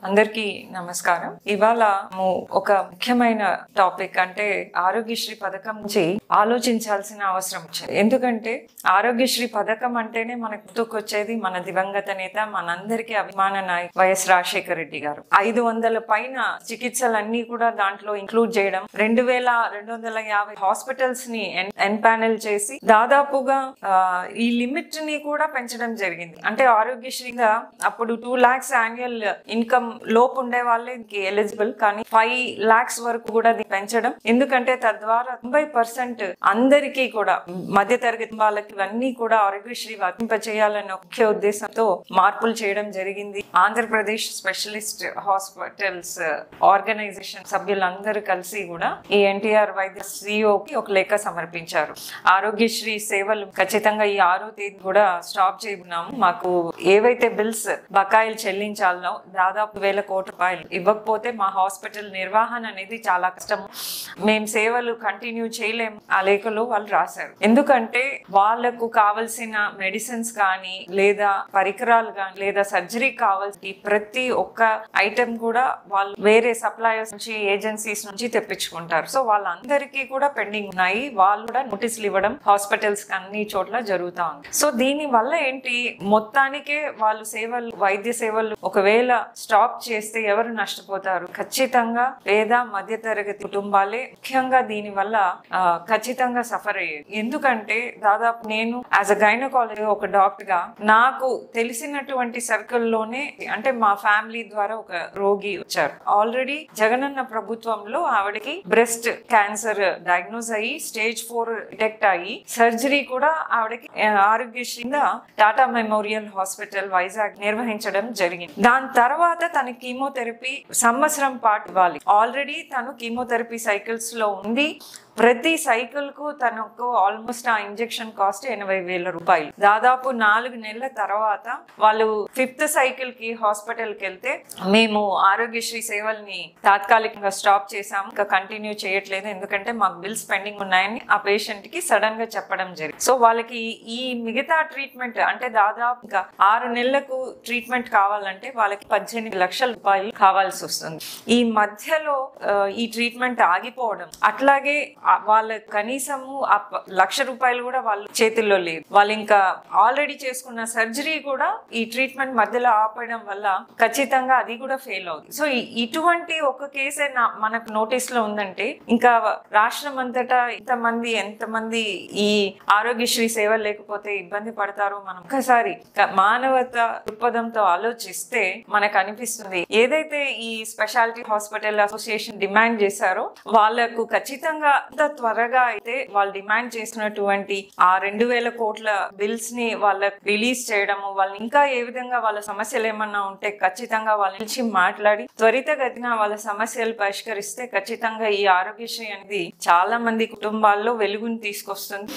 అందరికీ నమస్కారం. ఇవాళ ఒక ముఖ్యమైన టాపిక్ అంటే ఆరోగ్యశ్రీ పథకం గురించి ఆలోచించాల్సిన అవసరం వచ్చింది. ఎందుకంటే ఆరోగ్యశ్రీ పథకం అంటేనే మనకు గుర్తుకొచ్చేది మన దివంగత నేత, మనందరికీ అభిమాన నాయకుడు వైఎస్ రాజశేఖర రెడ్డి గారు. 500 పైన చికిత్సలన్నీ కూడా దాంట్లో ఇంక్లూడ్ చేయడం, 2250 హాస్పిటల్స్ ని ఎన్పానెల్ చేసి దాదాపుగా ఈ లిమిట్ ని కూడా పెంచడం జరిగింది. అంటే ఆరోగ్యశ్రీగా అప్పుడు 2 lakhs యాన్యువల్ ఇన్కమ్ లోపు ఉండే వాళ్ళే ఎలిజిబుల్, కానీ 5 lakhs వరకు కూడా పెంచడం. ఎందుకంటే తద్వారా 90% అందరికీ కూడా మధ్య తరగతి వాళ్ళకి ఇవన్నీ కూడా ఆరోగ్యశ్రీ వర్తింపచేయాలనే ముఖ్య ఉద్దేశంతో మార్పులు చేయడం జరిగింది. ఆంధ్రప్రదేశ్ స్పెషలిస్ట్ హాస్పిటల్స్ ఆర్గనైజేషన్ సభ్యులందరూ కలిసి కూడా ఈ ఎన్టీఆర్ వైద్య సిఇఓకి ఒక లేఖ సమర్పించారు. ఆరోగ్యశ్రీ సేవలు ఖచ్చితంగా ఈ 6వ తేదీ కూడా స్టాప్ చేయబోతున్నాము. మాకు ఏవైతే బిల్స్ బకాయిలు చెల్లించాలనో దాదాపు 1000 కోట్ల రూపాయలు ఇవ్వకపోతే మా హాస్పిటల్ నిర్వహణ అనేది చాలా కష్టం, మేము సేవలు కంటిన్యూ చేయలేము ఆ లేఖలో వాళ్ళు రాశారు. ఎందుకంటే వాళ్లకు కావలసిన మెడిసిన్స్ కానీ లేదా పరికరాలు కానీ లేదా సర్జరీ కావాల్సి ప్రతి ఒక్క ఐటెం కూడా వాళ్ళు వేరే సప్లయర్స్ నుంచి ఏజెన్సీస్ నుంచి తెప్పించుకుంటారు. సో వాళ్ళందరికీ కూడా పెండింగ్ ఉన్నాయి. వాళ్ళు కూడా నోటీసులు ఇవ్వడం హాస్పిటల్స్ అన్ని చోట్ల జరుగుతా ఉంది. సో దీని వల్ల ఏంటి, మొత్తానికే వాళ్ళు సేవలు వైద్య సేవలు ఒకవేళ స్టాప్ చేస్తే ఎవరు నష్టపోతారు? ఖచ్చితంగా పేద మధ్య తరగతి కుటుంబాలే ముఖ్యంగా దీని వల్ల ఖచ్చితంగా సఫర్ అయ్యేది. ఎందుకంటే దాదాపు నేను యాజ్ అ గైనకాలజీ ఒక డాక్టర్ గా నాకు తెలిసినటువంటి సర్కిల్ లోనే అంటే మా ఫ్యామిలీ ద్వారా ఒక రోగి వచ్చారు. ఆల్రెడీ జగనన్న ప్రభుత్వంలో ఆవిడకి బ్రెస్ట్ క్యాన్సర్ డయాగ్నోస్ అయ్యి స్టేజ్ 4 డిటెక్ట్ అయ్యి సర్జరీ కూడా ఆవిడకి ఆరోగ్యశ్రీ టాటా మెమోరియల్ హాస్పిటల్ వైజాగ్ నిర్వహించడం జరిగింది. దాని తర్వాత తన కీమోథెరపీ సంవత్సరం పాటు ఇవ్వాలి. ఆల్రెడీ తను కీమోథెరపీ సైకిల్స్ లో ఉంది. ప్రతి సైకిల్ కు తనకు ఆల్మోస్ట్ ఆ ఇంజెక్షన్ కాస్ట్ 80,000 రూపాయలు. దాదాపు 4 నెలల తర్వాత వాళ్ళు 5th సైకిల్ కి హాస్పిటల్ కి వెళ్తే మేము ఆరోగ్యశ్రీ సేవల్ని తాత్కాలికంగా స్టాప్ చేసాము, ఇంకా కంటిన్యూ చేయట్లేదు ఎందుకంటే మాకు బిల్స్ పెండింగ్ ఉన్నాయని ఆ పేషెంట్ కి సడన్ గా చెప్పడం జరిగింది. సో వాళ్ళకి ఈ మిగతా ట్రీట్మెంట్ అంటే దాదాపు ఇంకా 6 నెలలకు ట్రీట్మెంట్ కావాలంటే వాళ్ళకి 18 లక్షల రూపాయలు కావాల్సి వస్తుంది. ఈ మధ్యలో ఈ ట్రీట్మెంట్ ఆగిపోవడం, అట్లాగే వాళ్ళ కనీసము 1 లక్ష రూపాయలు కూడా వాళ్ళ చేతుల్లో లేదు. వాళ్ళు ఇంకా ఆల్రెడీ చేసుకున్న సర్జరీ కూడా ఈ ట్రీట్మెంట్ మధ్యలో ఆపడం వల్ల ఖచ్చితంగా అది కూడా ఫెయిల్ అవుతుంది. సో ఇటువంటి ఒక కేసే మనకు నోటీస్ లో ఉందంటే ఇంకా రాష్ట్రం అంతటా ఎంతమంది ఈ ఆరోగ్యశ్రీ సేవలు లేకపోతే ఇబ్బంది పడతారో మనం ఒకసారి మానవత దృక్పథంతో ఆలోచిస్తే మనకు అనిపిస్తుంది. ఏదైతే ఈ స్పెషాలిటీ హాస్పిటల్ అసోసియేషన్ డిమాండ్ చేశారో వాళ్లకు ఖచ్చితంగా త్వరగా అయితే వాళ్ళు డిమాండ్ చేసినటువంటి ఆ 2000 కోట్ల బిల్స్ ని వాళ్ళకి రిలీజ్ చేయడము, వాళ్ళు ఇంకా ఏ విధంగా వాళ్ళ సమస్యలు ఏమన్నా ఉంటే ఖచ్చితంగా వాళ్ళ నుంచి మాట్లాడి త్వరితగతిన వాళ్ళ సమస్యలు పరిష్కరిస్తే ఖచ్చితంగా ఈ ఆరోగ్యశ్రీ అనేది చాలా మంది కుటుంబాల్లో వెలుగుని తీసుకొస్తుంది.